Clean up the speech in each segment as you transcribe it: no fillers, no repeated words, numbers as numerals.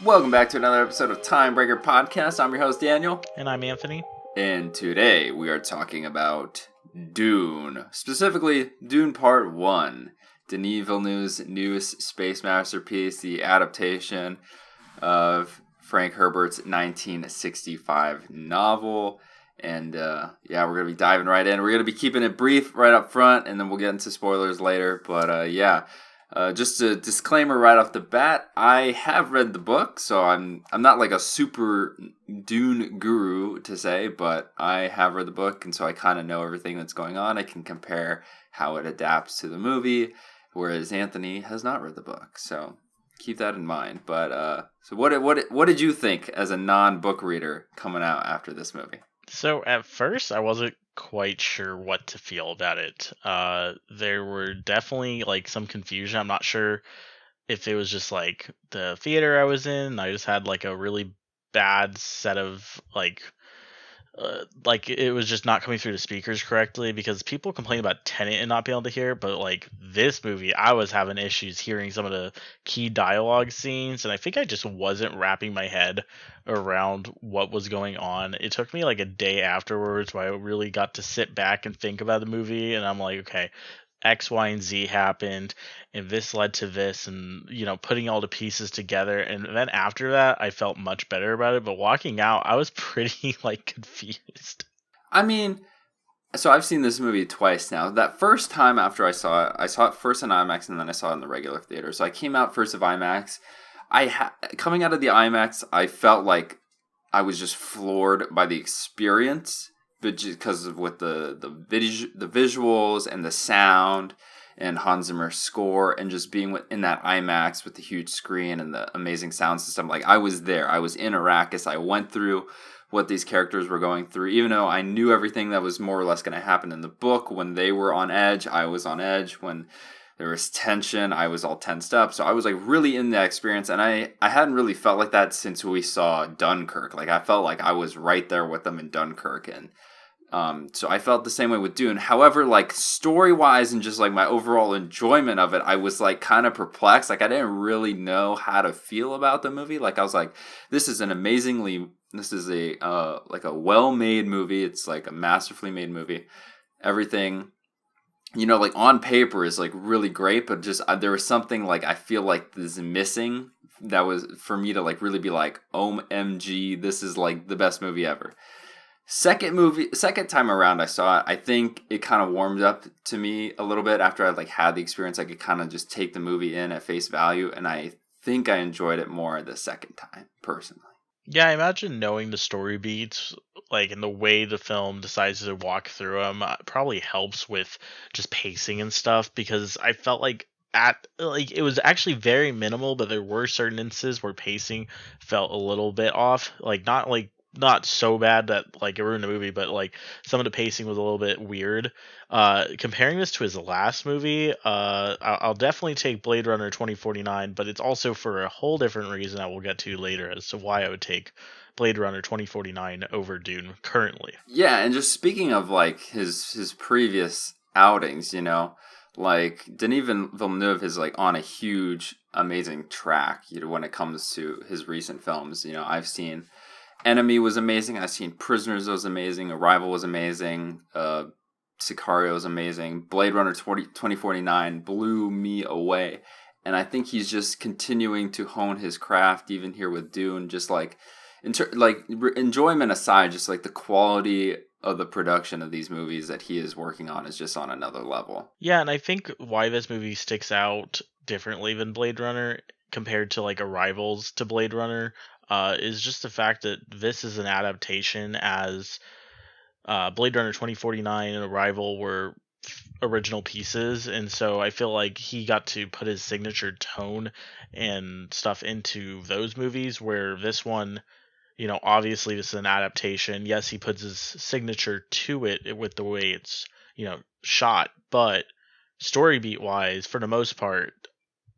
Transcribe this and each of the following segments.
Welcome back to another episode of Timebreaker Podcast. I'm your host, Daniel. And I'm Anthony. And today we are talking about Dune. Specifically, Dune Part 1. Denis Villeneuve's newest space masterpiece, the adaptation of Frank Herbert's 1965 novel. And we're going to be diving right in. We're going to be keeping it brief right up front, and then we'll get into spoilers later. But just a disclaimer right off the bat, I have read the book, so I'm not like a super Dune guru to say, but I have read the book, and so I kind of know everything that's going on. I can compare how it adapts to the movie, whereas Anthony has not read the book, so keep that in mind. But so what did you think as a non-book reader coming out after this movie? So at first, I wasn't quite sure what to feel about it. There were definitely like some confusion. I'm not sure if it was just like the theater I was in. I just had like a really bad set of like it was just not coming through the speakers correctly, because people complain about Tenet and not being able to hear, but like this movie, I was having issues hearing some of the key dialogue scenes, and I think I just wasn't wrapping my head around what was going on. It took me like a day afterwards where I really got to sit back and think about the movie, and I'm like, okay, X, Y, and Z happened, and this led to this, and putting all the pieces together. And then after that, I felt much better about it. But walking out, I was pretty like confused. I mean, so I've seen this movie twice now. That first time after I saw it first in IMAX, and then I saw it in the regular theater. So I came out first of IMAX. Coming out of the IMAX, I felt like I was just floored by the experience, but because of what the visuals and the sound and Hans Zimmer's score, and just being in that IMAX with the huge screen and the amazing sound system. Like, I was there. I was in Arrakis. I went through what these characters were going through. Even though I knew everything that was more or less going to happen in the book, when they were on edge, I was on edge. When there was tension, I was all tensed up. So I was like really in that experience, and I hadn't really felt like that since we saw Dunkirk. Like, I felt like I was right there with them in Dunkirk, and so I felt the same way with Dune. However, like, story-wise and just like my overall enjoyment of it, I was like kind of perplexed. Like, I didn't really know how to feel about the movie. Like, I was like, this is a like a well-made movie. It's like a masterfully made movie. Everything, like on paper is like really great, but just there was something like I feel like this is missing that was for me to like really be like, OMG, this is like the best movie ever. Second time around I saw it, I think it kind of warmed up to me a little bit after I like had the experience. I could kind of just take the movie in at face value, and I think I enjoyed it more the second time, personally. Yeah, I imagine knowing the story beats, like, and the way the film decides to walk through them, probably helps with just pacing and stuff, because I felt like it was actually very minimal, but there were certain instances where pacing felt a little bit off, not so bad that like it ruined the movie, but like some of the pacing was a little bit weird. Comparing this to his last movie, I'll definitely take Blade Runner 2049, but it's also for a whole different reason I will get to later as to why I would take Blade Runner 2049 over Dune currently. Yeah, and just speaking of like his previous outings, like Denis Villeneuve is like on a huge, amazing track, when it comes to his recent films. I've seen Enemy was amazing. I've seen Prisoners was amazing. Arrival was amazing. Sicario was amazing. Blade Runner 2049 blew me away. And I think he's just continuing to hone his craft, even here with Dune. Just like, enjoyment aside, just like the quality of the production of these movies that he is working on is just on another level. Yeah, and I think why this movie sticks out differently than Blade Runner compared to like Arrivals to Blade Runner is just the fact that this is an adaptation, as Blade Runner 2049 and Arrival were original pieces, and so I feel like he got to put his signature tone and stuff into those movies, where this one, obviously this is an adaptation. Yes, he puts his signature to it with the way it's, shot, but story beat wise, for the most part,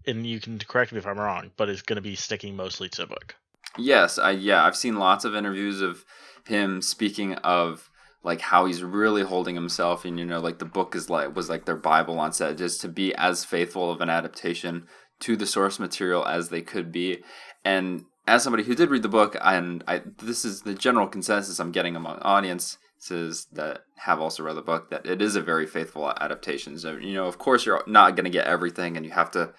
and you can correct me if I'm wrong, but it's going to be sticking mostly to the book. Yes, I've seen lots of interviews of him speaking of like how he's really holding himself, and like the book was like their Bible on set, just to be as faithful of an adaptation to the source material as they could be. And as somebody who did read the book, and this is the general consensus I'm getting among audiences that have also read the book, that it is a very faithful adaptation. So, of course, you're not going to get everything, and you have to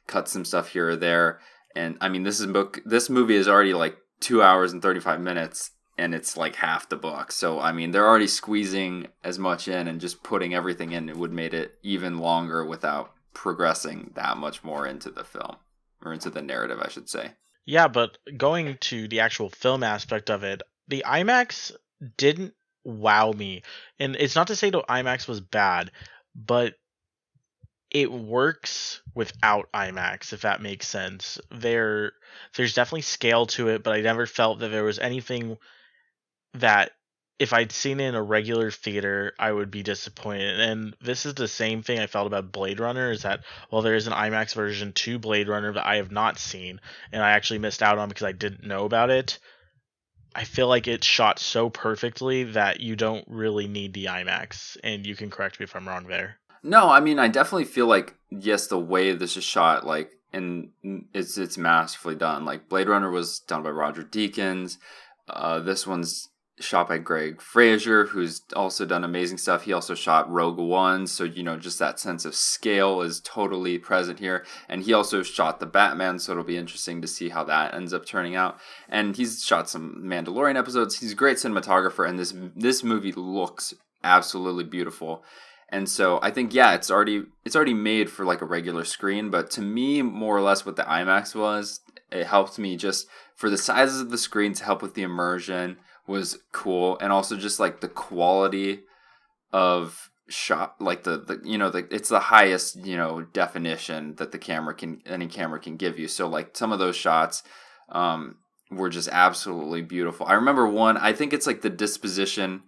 cut some stuff here or there. And I mean, this movie is already like 2 hours and 35 minutes, and it's like half the book. So I mean, they're already squeezing as much in, and just putting everything in. It would made it even longer without progressing that much more into the film, or into the narrative, I should say. Yeah, but going to the actual film aspect of it, the IMAX didn't wow me. And it's not to say the IMAX was bad, but it works without IMAX, if that makes sense. There's definitely scale to it, but I never felt that there was anything that if I'd seen it in a regular theater, I would be disappointed. And this is the same thing I felt about Blade Runner, is that while there is an IMAX version to Blade Runner that I have not seen, and I actually missed out on because I didn't know about it, I feel like it's shot so perfectly that you don't really need the IMAX. And you can correct me if I'm wrong there. No, I mean, I definitely feel like, yes, the way this is shot, like, and it's masterfully done. Like, Blade Runner was done by Roger Deakins. This one's shot by Greg Fraser, who's also done amazing stuff. He also shot Rogue One, so just that sense of scale is totally present here. And he also shot the Batman, so it'll be interesting to see how that ends up turning out. And he's shot some Mandalorian episodes. He's a great cinematographer, and this movie looks absolutely beautiful. And so I think, yeah, it's already made for like a regular screen, but to me, more or less what the IMAX was, it helped me just for the sizes of the screen to help with the immersion was cool, and also just like the quality of shot, like it's the highest definition that any camera can give you. So like some of those shots were just absolutely beautiful. I remember one, I think it's like the disposition,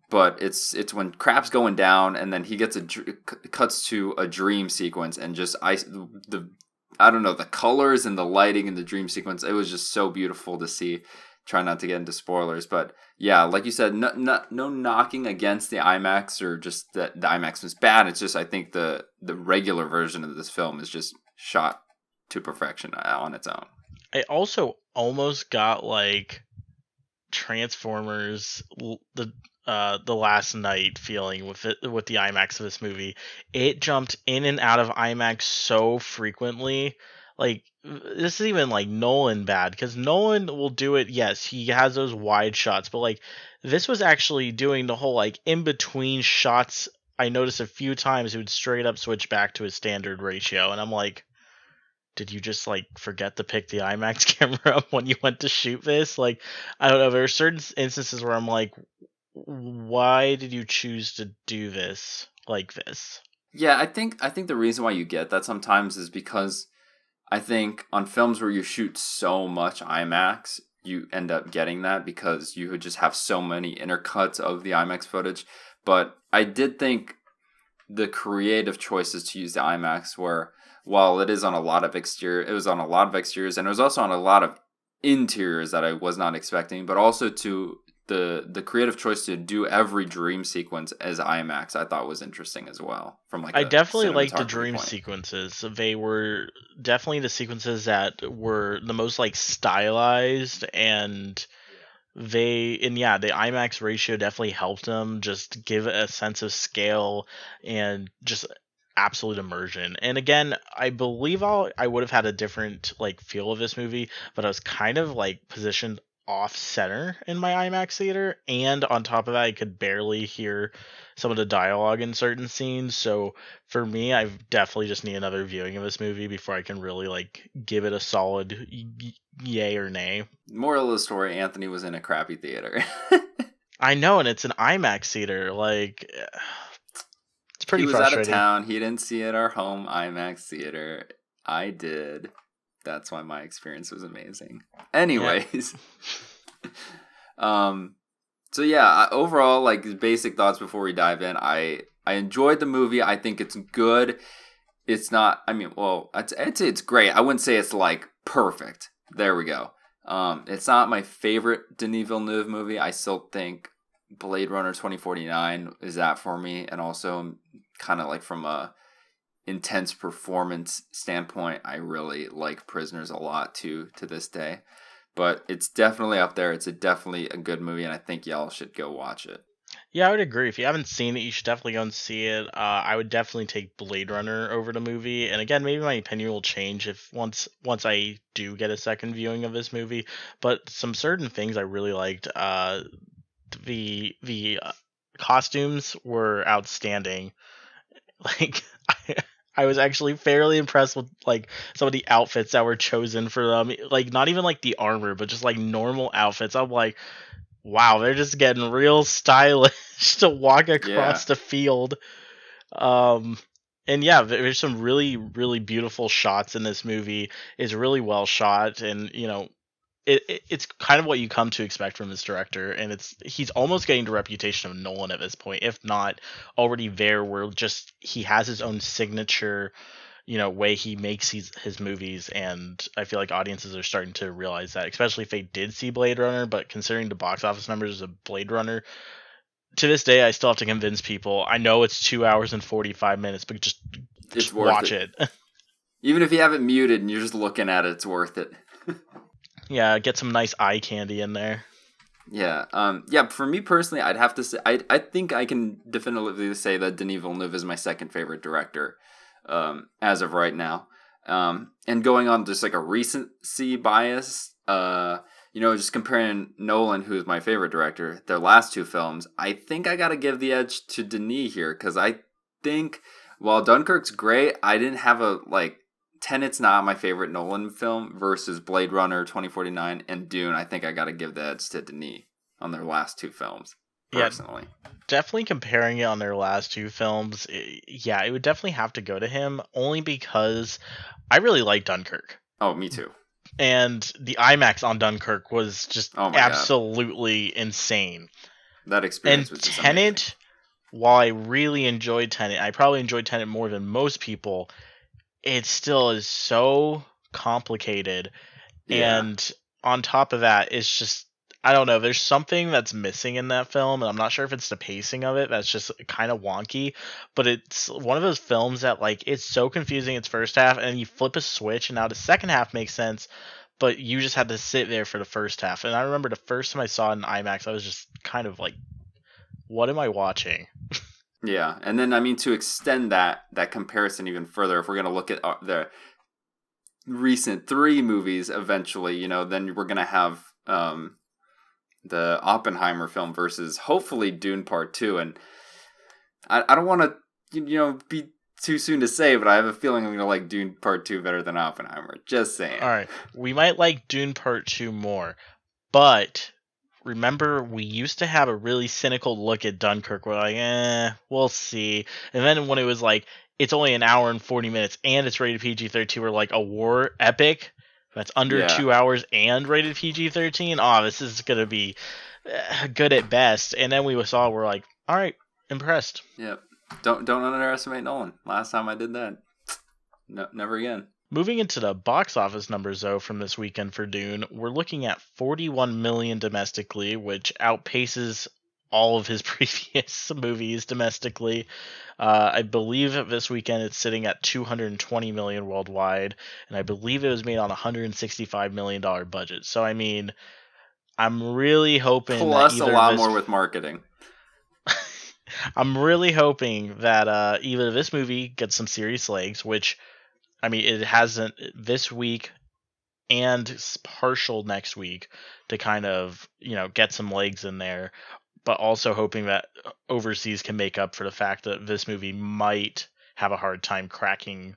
but it's when Crap's going down, and then he cuts to a dream sequence, and just I don't know, the colors and the lighting in the dream sequence, it was just so beautiful to see. Try not to get into spoilers, but yeah, like you said, no knocking against the IMAX, or just that the IMAX was bad. It's just, I think the regular version of this film is just shot to perfection on its own. I also almost got like Transformers, the Last Night feeling with the IMAX of this movie. It jumped in and out of IMAX so frequently. Like, this is even like Nolan bad, because Nolan will do it. Yes, he has those wide shots, but like this was actually doing the whole like in between shots. I noticed a few times he would straight up switch back to his standard ratio, and I'm like, did you just like forget to pick the IMAX camera up when you went to shoot this? Like, I don't know. There are certain instances where I'm like, why did you choose to do this like this? Yeah, I think the reason why you get that sometimes is because I think on films where you shoot so much IMAX, you end up getting that because you would just have so many intercuts of the IMAX footage. But I did think the creative choices to use the IMAX were, while it is on a lot of exteriors, and it was also on a lot of interiors that I was not expecting, but also to the creative choice to do every dream sequence as IMAX, I thought was interesting as well. From like, I definitely liked the dream point. sequences. They were definitely the sequences that were the most like stylized, and the IMAX ratio definitely helped them just give a sense of scale and just absolute immersion. And again, I believe I would have had a different like feel of this movie, but I was kind of like positioned off center in my IMAX theater, and on top of that, I could barely hear some of the dialogue in certain scenes. So for me, I definitely just need another viewing of this movie before I can really like give it a solid yay or nay. Moral of the story: Anthony was in a crappy theater. I know, and it's an IMAX theater. Like, it's pretty frustrating. He was out of town. He didn't see it at our home IMAX theater. I did. That's why my experience was amazing. Anyways, yeah. So yeah, overall, like basic thoughts before we dive in. I enjoyed the movie. I think it's good. It's not. I mean, well, I'd say it's great. I wouldn't say it's like perfect. There we go. It's not my favorite Denis Villeneuve movie. I still think Blade Runner 2049 is that for me, and also kind of like from a intense performance standpoint, I really like Prisoners a lot to this day. But it's definitely up there. It's definitely a good movie, and I think y'all should go watch it. Yeah, I would agree. If you haven't seen it, you should definitely go and see it. I would definitely take Blade Runner over the movie. And again, maybe my opinion will change if once I do get a second viewing of this movie. But some certain things I really liked. The costumes were outstanding. Like I was actually fairly impressed with like some of the outfits that were chosen for them. Like not even like the armor, but just like normal outfits. I'm like, wow, they're just getting real stylish to walk Yeah. across the field. Um, and yeah, there's some really, really beautiful shots in this movie. It's really well shot, and it's kind of what you come to expect from this director. And he's almost getting the reputation of Nolan at this point, if not already there, where just he has his own signature way he makes his movies, and I feel like audiences are starting to realize that, especially if they did see Blade Runner. But considering the box office numbers of Blade Runner, to this day I still have to convince people. I know it's 2 hours and 45 minutes, but just Worth watch it. Even if you have it muted and you're just looking at it, it's worth it. Yeah, get some nice eye candy in there. Yeah. For me personally, I'd have to say I think I can definitively say that Denis Villeneuve is my second favorite director, as of right now. And going on just like a recency bias, just comparing Nolan, who's my favorite director, their last two films, I think I got to give the edge to Denis here, because I think while Dunkirk's great, I didn't have Tenet's not my favorite Nolan film versus Blade Runner 2049 and Dune. I think I got to give the edge to Denis on their last two films, personally. Yeah, definitely comparing it on their last two films, it would definitely have to go to him, only because I really like Dunkirk. Oh, me too. And the IMAX on Dunkirk was just absolutely insane. That experience was just amazing. Tenet, while I really enjoyed Tenet, I probably enjoyed Tenet more than most people. It still is so complicated, and on top of that, it's just, I don't know, there's something that's missing in that film, and I'm not sure if it's the pacing of it that's just kind of wonky, but it's one of those films that, like, it's so confusing its first half, and you flip a switch, and now the second half makes sense, but you just had to sit there for the first half. And I remember the first time I saw it in IMAX, I was just kind of like, what am I watching? Yeah, and then, to extend that comparison even further, if we're going to look at the recent three movies eventually, then we're going to have the Oppenheimer film versus hopefully Dune Part 2. And I don't want to, be too soon to say, but I have a feeling I'm going to like Dune Part 2 better than Oppenheimer. Just saying. All right, we might like Dune Part 2 more, but remember, we used to have a really cynical look at Dunkirk. We're like, we'll see. And then when it was like, it's only an hour and 40 minutes and it's rated PG-13, we're like, a war epic that's under 2 hours and rated PG-13? Oh, this is going to be good at best. And then we're like, all right, impressed. Yep. Don't underestimate Nolan. Last time I did that, no, never again. Moving into the box office numbers, though, from this weekend for Dune, we're looking at $41 million domestically, which outpaces all of his previous movies domestically. I believe this weekend it's sitting at $220 million worldwide, and I believe it was made on a $165 million budget. So, I'm really hoping plus a lot more with marketing. I'm really hoping that either this movie gets some serious legs, which, it hasn't this week and partial next week to kind of, get some legs in there, but also hoping that overseas can make up for the fact that this movie might have a hard time cracking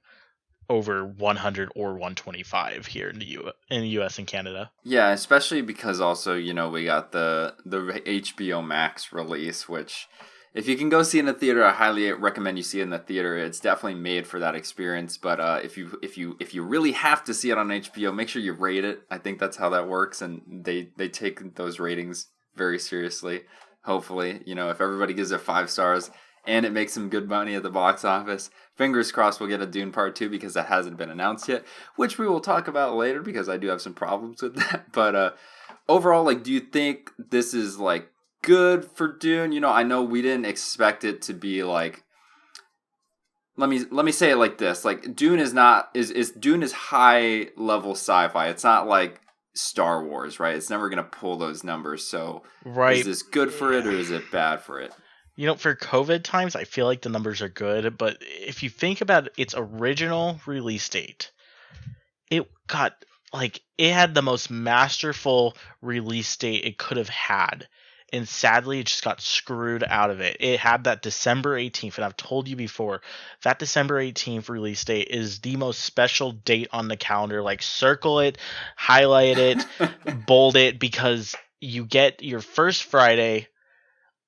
over 100 or 125 here in the US and Canada. Yeah, especially because also, we got the HBO Max release, which if you can go see it in the theater, I highly recommend you see it in the theater. It's definitely made for that experience. But if you really have to see it on HBO, make sure you rate it. I think that's how that works, and they take those ratings very seriously. Hopefully, if everybody gives it 5 stars and it makes some good money at the box office, fingers crossed we'll get a Dune Part 2, because that hasn't been announced yet, which we will talk about later because I do have some problems with that. But overall, do you think this is good for Dune? I know we didn't expect it to be let me say it like this: like Dune is not Dune is high level sci-fi. It's not like Star Wars, right? It's never gonna pull those numbers. So is Right. this good for it or is it bad for it? For COVID times, I feel like the numbers are good, but if you think about its original release date, it got it had the most masterful release date it could have had. And sadly, it just got screwed out of it. It had that December 18th, and I've told you before, that December 18th release date is the most special date on the calendar. Like, circle it, highlight it, bold it, because you get your first Friday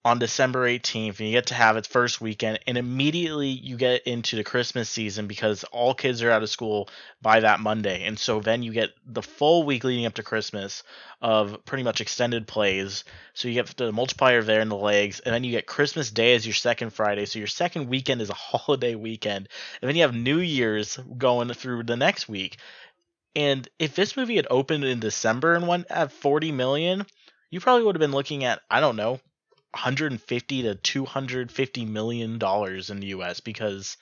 on December 18th, and you get to have its first weekend, and immediately you get into the Christmas season because all kids are out of school by that Monday. And so then you get the full week leading up to Christmas of pretty much extended plays. So you get the multiplier there in the legs, and then you get Christmas Day as your second Friday. So your second weekend is a holiday weekend. And then you have New Year's going through the next week. And if this movie had opened in December and went at 40 million, you probably would have been looking at, I don't know, 150 to 250 million dollars in the US, because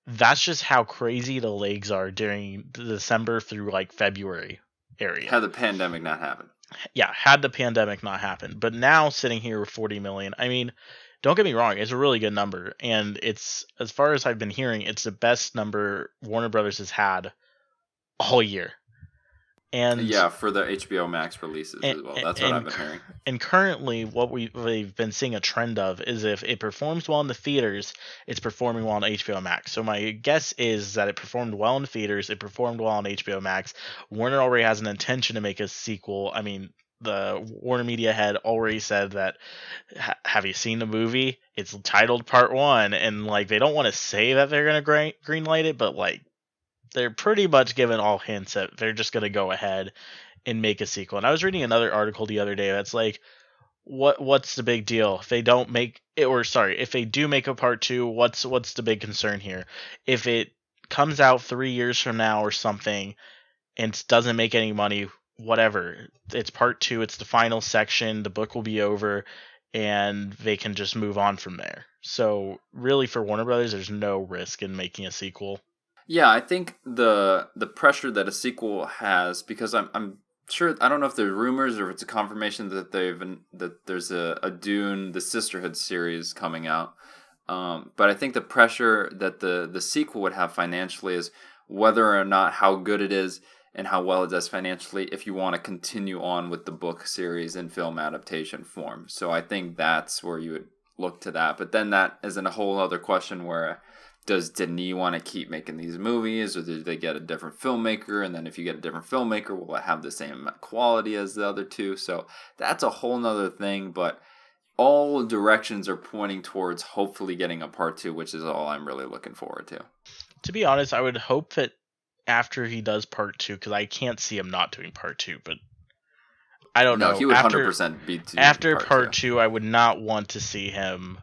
that's just how crazy the legs are during December through like February area. Had the pandemic not happened. Yeah, had the pandemic not happened. But now sitting here with 40 million, I mean, don't get me wrong, it's a really good number, and it's, as far as I've been hearing, it's the best number Warner Brothers has had all year. And yeah, for the HBO Max releases as well. That's what I've been hearing. And currently, what we've been seeing a trend of is if it performs well in the theaters, it's performing well on HBO Max. So my guess is that it performed well in the theaters, it performed well on HBO Max. Warner already has an intention to make a sequel. I mean, the Warner Media head already said that, have you seen the movie? It's titled Part 1, and like they don't want to say that they're going to greenlight it, but like they're pretty much giving all hints that they're just going to go ahead and make a sequel. And I was reading another article the other day that's like, what's the big deal if they don't make it, or sorry, if they do make a part 2, what's the big concern here? If it comes out 3 years from now or something and doesn't make any money, whatever, it's part 2, it's the final section, the book will be over, and they can just move on from there. So really, for Warner Brothers, there's no risk in making a sequel. Yeah, I think the pressure that a sequel has, because I'm sure, I don't know if there's rumors or if it's a confirmation that there's a Dune, the Sisterhood series coming out. But I think the pressure that the sequel would have financially is whether or not how good it is and how well it does financially if you want to continue on with the book series in film adaptation form. So I think that's where you would look to that. But then that is a whole other question where, does Denis want to keep making these movies, or did they get a different filmmaker? And then if you get a different filmmaker, will it have the same quality as the other two? So that's a whole nother thing, but all directions are pointing towards hopefully getting a part 2, which is all I'm really looking forward to. To be honest, I would hope that after he does part 2, because I can't see him not doing part 2, but I don't know. No, he would 100% be after part 2, I would not want to see him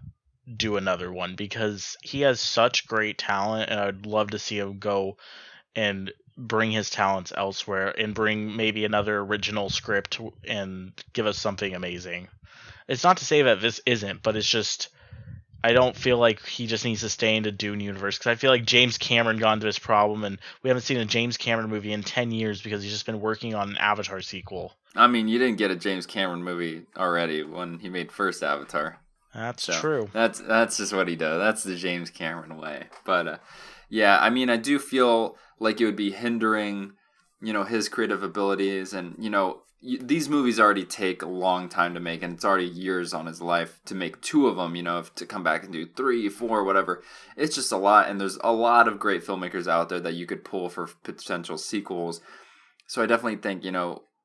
do another one, because he has such great talent, and I'd love to see him go and bring his talents elsewhere and bring maybe another original script and give us something amazing. It's not to say that this isn't, but it's just, I don't feel like he just needs to stay in the Dune universe, because I feel like James Cameron got into this problem, and we haven't seen a James Cameron movie in 10 years because he's just been working on an Avatar sequel. I mean, you didn't get a James Cameron movie already when he made first Avatar. That's true. That's just what he does. That's the James Cameron way. But yeah, I mean, I do feel like it would be hindering, his creative abilities, and these movies already take a long time to make, and it's already years on his life to make 2 of them. If to come back and do 3, 4, whatever, it's just a lot. And there's a lot of great filmmakers out there that you could pull for potential sequels. So I definitely think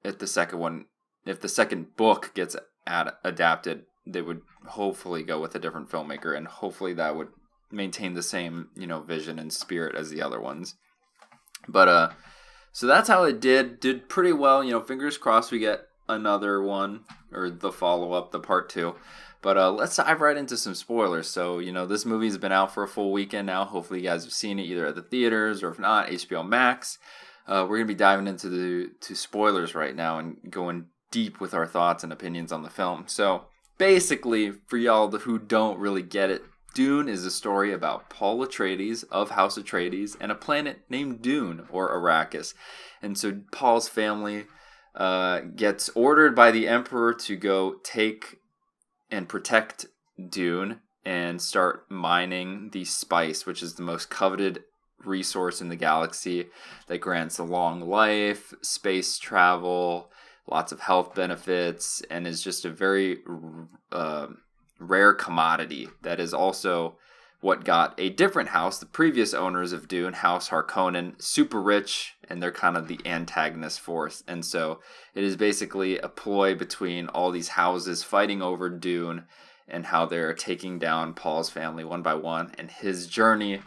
if the second book gets adapted, they would hopefully go with a different filmmaker, and hopefully that would maintain the same, vision and spirit as the other ones. But so that's how it did pretty well. Fingers crossed we get another one, or the follow-up, the part 2. But let's dive right into some spoilers. So, this movie's been out for a full weekend now. Hopefully you guys have seen it either at the theaters, or if not, HBO Max. We're going to be diving into spoilers right now and going deep with our thoughts and opinions on the film. So basically, for y'all who don't really get it, Dune is a story about Paul Atreides of House Atreides and a planet named Dune, or Arrakis. And so Paul's family gets ordered by the Emperor to go take and protect Dune and start mining the spice, which is the most coveted resource in the galaxy that grants a long life, space travel, lots of health benefits, and is just a very rare commodity that is also what got a different house, the previous owners of Dune, House Harkonnen, super rich, and they're kind of the antagonist force. And so it is basically a ploy between all these houses fighting over Dune and how they're taking down Paul's family one by one, and his journey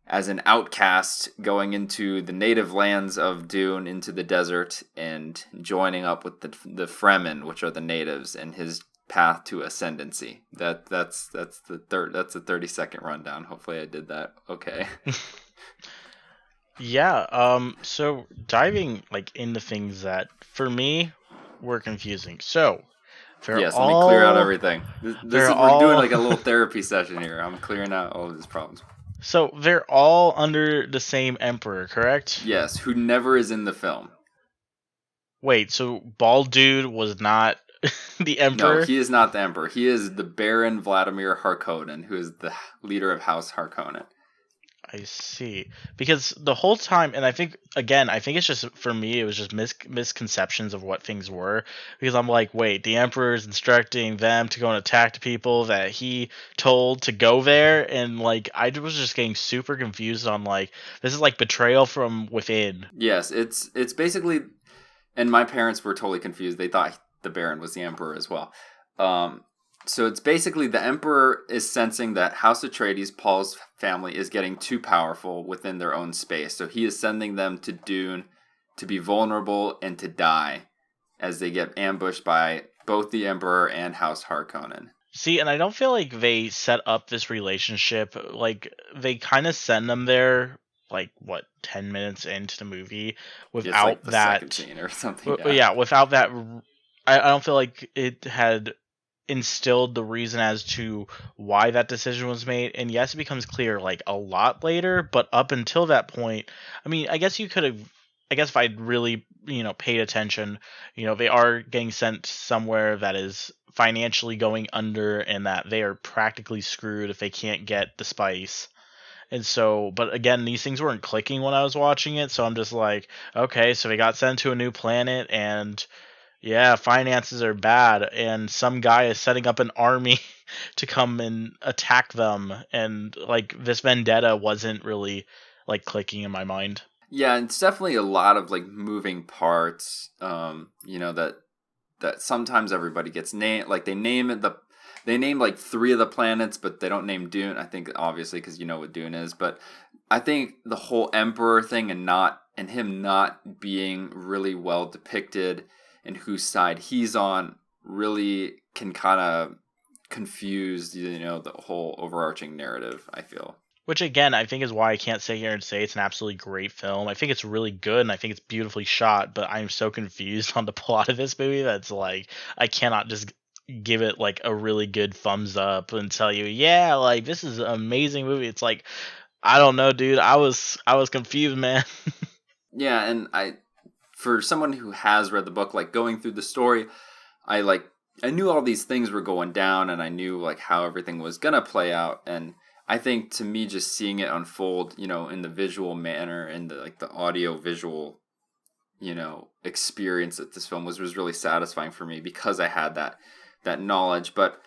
as an outcast going into the native lands of Dune, into the desert, and joining up with the Fremen, which are the natives, and his path to ascendancy. That's the 30-second rundown. Hopefully I did that okay. Yeah, so diving like into things that for me were confusing. So yes, let me clear out everything. We're doing like a little therapy session here. I'm clearing out all of these problems. So they're all under the same emperor, correct? Yes, who never is in the film. Wait, so Bald Dude was not the emperor? No, he is not the emperor. He is the Baron Vladimir Harkonnen, who is the leader of House Harkonnen. I see. Because the whole time, and I think it's just, for me, it was just misconceptions of what things were. Because I'm like, wait, the Emperor is instructing them to go and attack the people that he told to go there. And, like, I was just getting super confused on, like, this is like betrayal from within. Yes, it's basically, and my parents were totally confused. They thought the Baron was the Emperor as well. So it's basically the Emperor is sensing that House Atreides, Paul's family, is getting too powerful within their own space. So he is sending them to Dune to be vulnerable and to die as they get ambushed by both the Emperor and House Harkonnen. See, and I don't feel like they set up this relationship. Like, they kind of send them there, like, 10 minutes into the movie without like the that second scene or something. Yeah, without that. I don't feel like it had instilled the reason as to why that decision was made. And yes, it becomes clear like a lot later, but up until that point, I mean, I guess if I'd really, paid attention, they are getting sent somewhere that is financially going under and that they are practically screwed if they can't get the spice. And so, but again, these things weren't clicking when I was watching it, so I'm just like, okay, so they got sent to a new planet and yeah, finances are bad, and some guy is setting up an army to come and attack them, and like this vendetta wasn't really like clicking in my mind. Yeah, it's definitely a lot of like moving parts. That sometimes everybody gets named. Like they name like 3 of the planets, but they don't name Dune. I think obviously because you know what Dune is, but I think the whole Emperor thing and him not being really well depicted and whose side he's on really can kind of confuse, the whole overarching narrative, I feel. Which again, I think is why I can't sit here and say it's an absolutely great film. I think it's really good and I think it's beautifully shot, but I'm so confused on the plot of this movie that's like, I cannot just give it like a really good thumbs up and tell you, yeah, like this is an amazing movie. It's like, I don't know, dude. I was confused, man. Yeah, and for someone who has read the book, like going through the story, I knew all these things were going down and I knew like how everything was going to play out. And I think to me, just seeing it unfold, in the visual manner and the audio visual, experience that this film was really satisfying for me because I had that knowledge. But,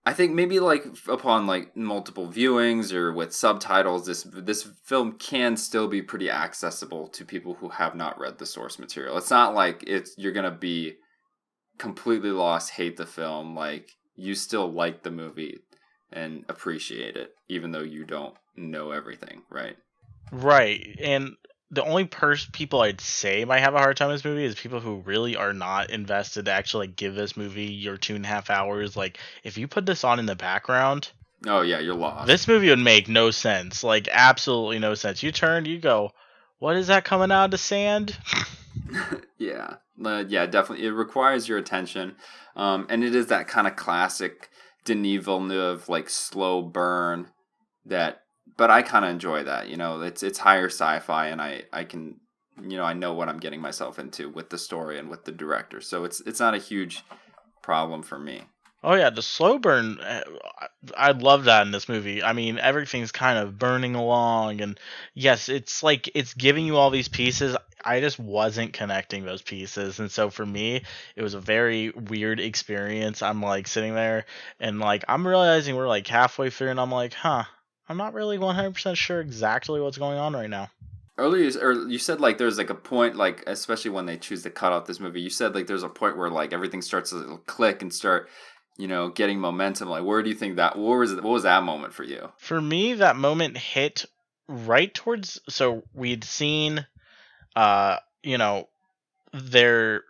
I think maybe like upon like multiple viewings or with subtitles, this film can still be pretty accessible to people who have not read the source material. It's not like you're gonna be completely lost, hate the film. Like you still like the movie and appreciate it, even though you don't know everything, right? Right, and the only people I'd say might have a hard time with this movie is people who really are not invested to actually like give this movie your 2.5 hours. Like, if you put this on in the background, oh yeah, you're lost. This movie would make no sense. Like, absolutely no sense. You go, what is that coming out of the sand? Yeah, definitely. It requires your attention, and it is that kind of classic Denis Villeneuve like slow burn that, but I kind of enjoy that. It's higher sci-fi, and I can, I know what I'm getting myself into with the story and with the director, so it's not a huge problem for me. Oh yeah, the slow burn. I love that in this movie. I mean, everything's kind of burning along, and yes, it's like it's giving you all these pieces. I just wasn't connecting those pieces, and so for me, it was a very weird experience. I'm like sitting there, and like I'm realizing we're like halfway through, and I'm like, huh, I'm not really 100% sure exactly what's going on right now. Earlier, or you said like there's like a point, like especially when they choose to cut out this movie, you said like there's a point where like everything starts to click and start, getting momentum. Like, where do you think that? What was that moment for you? For me, that moment hit right towards. So we'd seen, you know, their,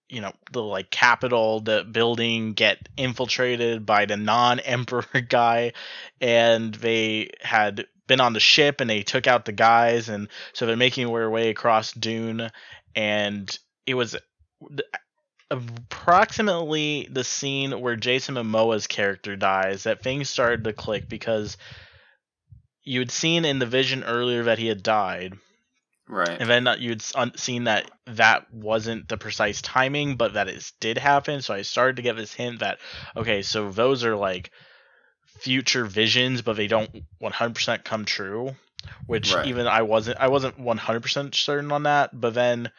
the like capital, the building get infiltrated by the non-emperor guy, and they had been on the ship and they took out the guys, and so they're making their way across Dune, and it was approximately the scene where Jason Momoa's character dies that things started to click, because you had seen in the vision earlier that he had died, Right. and then you'd seen that that wasn't the precise timing, but that it did happen. So I started to get this hint that, okay, so those are like future visions, but they don't 100% come true. Which Right. even I wasn't 100% certain on that. But then,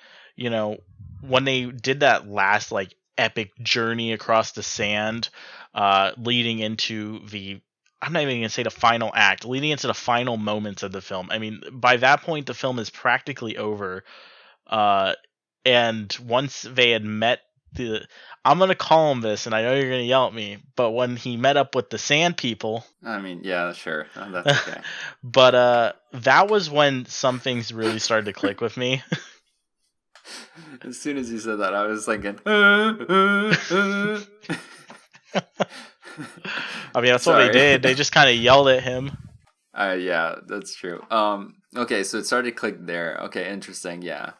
when they did that last like epic journey across the sand, leading into the, I'm not even going to say the final act, leading into the final moments of the film. I mean, by that point, the film is practically over. And once they had met I'm going to call him this, and I know you're going to yell at me, but when he met up with the sand people. I mean, yeah, sure. That's okay. But that was when some things really started to click with me. As soon as you said that, I was thinking. I mean, that's what they did. They just kind of yelled at him. Yeah, that's true. Okay, so it started to click there. Okay, interesting. Yeah.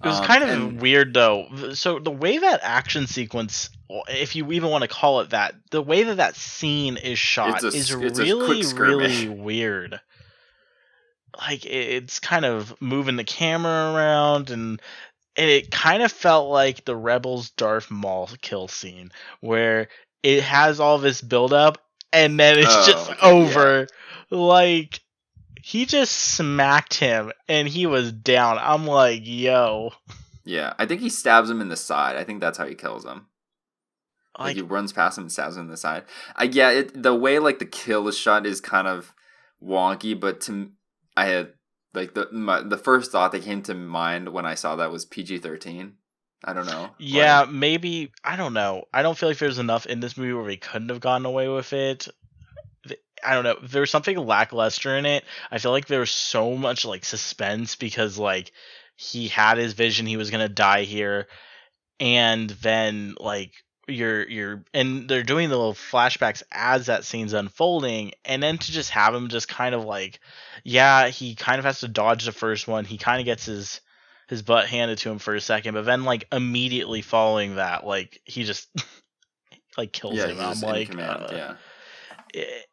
It was kind of weird though. So the way that action sequence, if you even want to call it that, the way that scene is shot is really, really weird. Like, it's kind of moving the camera around, and it kind of felt like the Rebels Darth Maul kill scene, where it has all this build up and then it's just over. Yeah. Like, he just smacked him and he was down. I'm like, yo. Yeah, I think he stabs him in the side. I think that's how he kills him. Like he runs past him and stabs him in the side. The way like the kill is shot is kind of wonky, but I had like the first thought that came to mind when I saw that was PG-13. I don't know. Yeah, maybe. I don't know. I don't feel like there's enough in this movie where we couldn't have gotten away with it. I don't know. There was something lackluster in it. I feel like there was so much like suspense, because like he had his vision, he was gonna die here, and then like and they're doing the little flashbacks as that scene's unfolding, and then to just have him just kind of like, yeah, he kind of has to dodge the first one. He kind of gets his butt handed to him for a second, but then like immediately following that, like he just like kills him. I'm like, yeah.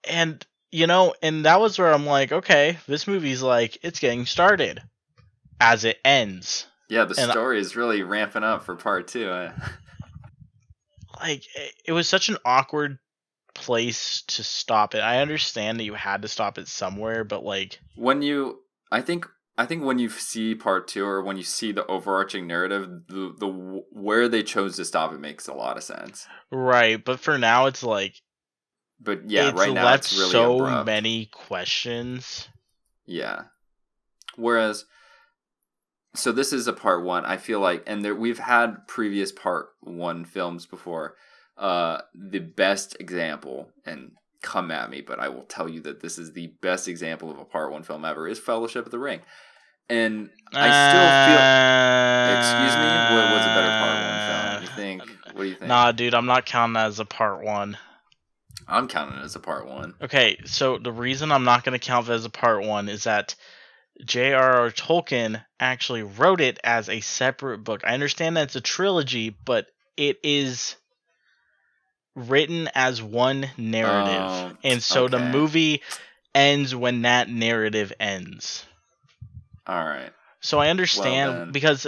And and that was where I'm like, okay, this movie's like, it's getting started as it ends. Yeah, the story is really ramping up for part 2. Like, it was such an awkward place to stop it. I understand that you had to stop it somewhere, but like I think when you see part 2, or when you see the overarching narrative, the where they chose to stop it makes a lot of sense. Right, but for now it's like, but yeah, right now it's really so abrupt. Many questions. Yeah. Whereas, so this is a part 1. I feel like, and we've had previous part 1 films before. The best example, and come at me, but I will tell you that this is the best example of a part 1 film ever, is Fellowship of the Ring. And I still feel. Excuse me? What was a better part 1 film? You think? What do you think? Nah, dude, I'm not counting that as a part 1. I'm counting it as a part 1. Okay, so the reason I'm not going to count it as a part 1 is that J.R.R. Tolkien actually wrote it as a separate book. I understand that it's a trilogy, but it is written as one narrative, and so the Okay. movie ends when that narrative ends. All right. So I understand because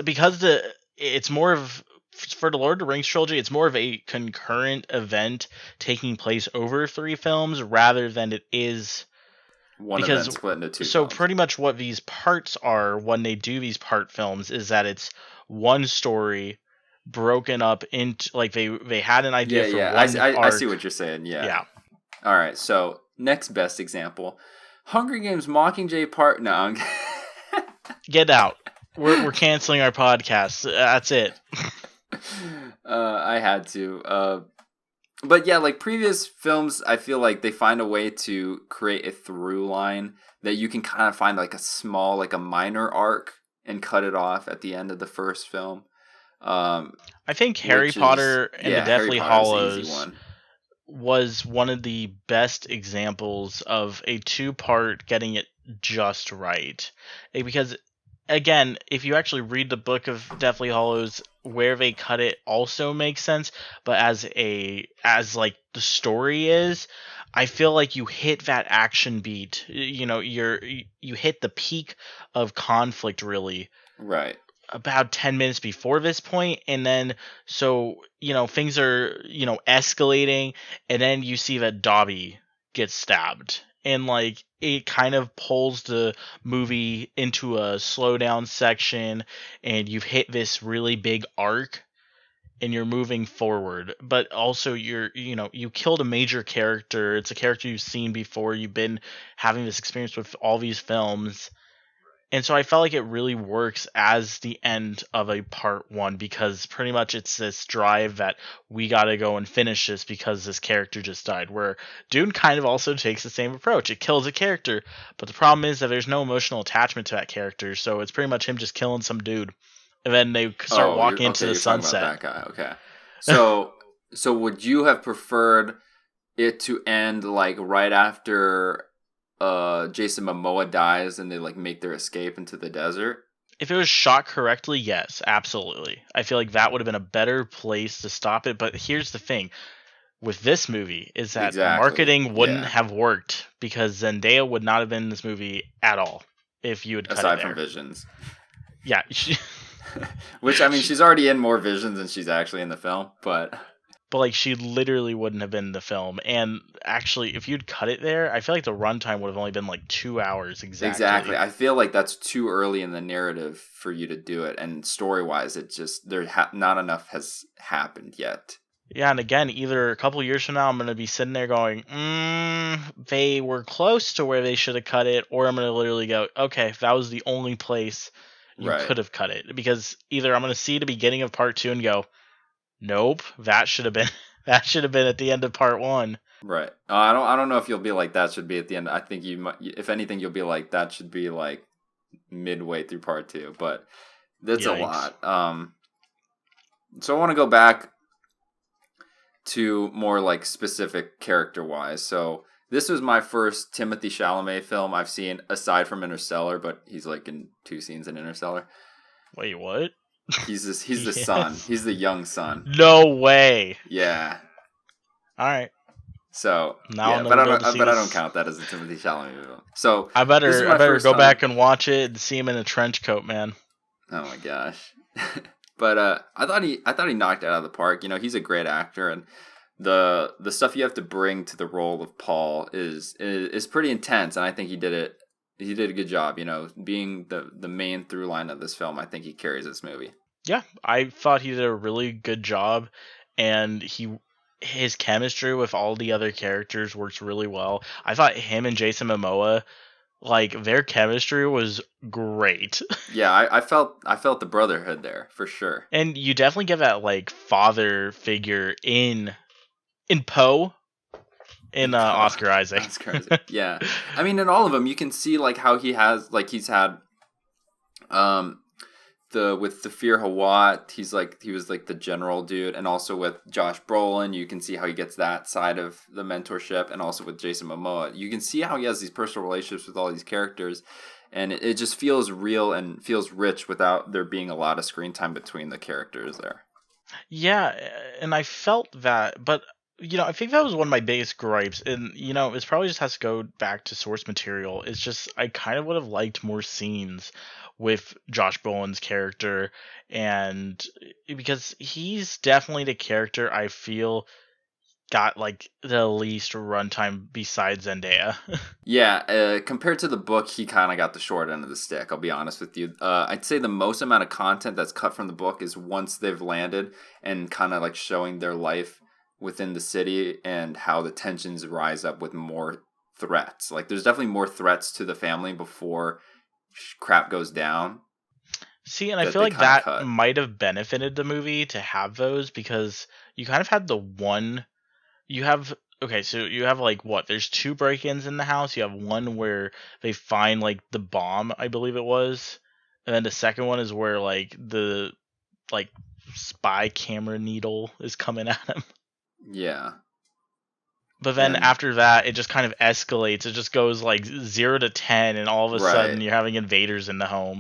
it's more of, for the Lord of the Rings trilogy, it's more of a concurrent event taking place over 3 films rather than it is one because event split into 2 so films. pretty much what these parts are when they do these part films is that it's one story broken up into, like, they had an idea for one arc. I see what you're saying. Yeah. All right. So next best example, Hunger Games Mockingjay Part. No. Get out. We're canceling our podcast. That's it. I had to. But yeah, like previous films, I feel like they find a way to create a through line that you can kind of find like a small, like a minor arc and cut it off at the end of the first film. I think Harry Potter and the Deathly Hallows was one of the best examples of a 2-part getting it just right. Because, again, if you actually read the book of Deathly Hallows, where they cut it also makes sense, but as like the story is, I feel like you hit that action beat. You know, you hit the peak of conflict, really. Right. About 10 minutes before this point, and then so things are escalating, and then you see that Dobby gets stabbed, and like it kind of pulls the movie into a slow down section, and you've hit this really big arc and you're moving forward, but also you killed a major character. It's a character you've seen before. You've been having this experience with all these films. And so I felt like it really works as the end of a part 1 because pretty much it's this drive that we got to go and finish this because this character just died. Where Dune kind of also takes the same approach. It kills a character, but the problem is that there's no emotional attachment to that character. So it's pretty much him just killing some dude. And then they start walking into the sunset. That guy. Okay. So would you have preferred it to end like right after Jason Momoa dies and they like make their escape into the desert? If it was shot correctly, yes, absolutely. I feel like that would have been a better place to stop it. But here's the thing with this movie is that the marketing wouldn't have worked because Zendaya would not have been in this movie at all if you had cut aside it there. From Visions. Yeah. Which, I mean, she's already in more Visions than she's actually in the film, but like she literally wouldn't have been in the film. And actually, if you'd cut it there, I feel like the runtime would have only been like 2 hours exactly. I feel like that's too early in the narrative for you to do it, and story-wise, it just not enough has happened yet. Yeah, and again, either a couple years from now, I'm going to be sitting there going, they were close to where they should have cut it, or I'm going to literally go, okay, that was the only place you could have cut it. Because either I'm going to see the beginning of part 2 and go, nope, that should have been at the end of part 1. Right. I don't know if you'll be like that should be at the end. I think you might, if anything, you'll be like that should be like midway through part 2. But that's a lot. So I want to go back to more like specific character wise. So this was my first Timothée Chalamet film I've seen aside from Interstellar, but he's like in 2 scenes in Interstellar. Wait, what? He's the son. He's the young son. No way. Yeah. All right. So now, but I don't count that as a Timothée Chalamet film. So I better go back and watch it and see him in a trench coat, man. Oh my gosh. But I thought he knocked it out of the park. You know, he's a great actor, and the stuff you have to bring to the role of Paul is pretty intense, and I think he did it. He did a good job, you know, being the main through line of this film. I think he carries this movie. Yeah, I thought he did a really good job, and his chemistry with all the other characters works really well. I thought him and Jason Momoa, like, their chemistry was great. Yeah, I felt the brotherhood there for sure. And you definitely get that like father figure in Poe. In Oscar Isaac. Oscar Isaac. Yeah. I mean, in all of them, you can see like how he's had with Thafir Hawat, he was like the general dude, and also with Josh Brolin, you can see how he gets that side of the mentorship, and also with Jason Momoa, you can see how he has these personal relationships with all these characters, and it just feels real and feels rich without there being a lot of screen time between the characters there. Yeah, and I felt that, but I think that was one of my biggest gripes, and it's probably just has to go back to source material. It's just I kind of would have liked more scenes with Josh Brolin's character, and because he's definitely the character I feel got like the least runtime besides Zendaya. Yeah, compared to the book, he kind of got the short end of the stick. I'll be honest with you. I'd say the most amount of content that's cut from the book is once they've landed and kind of like showing their life within the city and how the tensions rise up with more threats. Like, there's definitely more threats to the family before crap goes down. See, and I feel like that might have benefited the movie to have those, because you kind of had so you have like what? There's two break-ins in the house. You have one where they find like the bomb, I believe it was, and then the second one is where like the like spy camera needle is coming at him. Yeah. But then after that, it just kind of escalates. It just goes like 0 to 10, and all of a sudden you're having invaders in the home.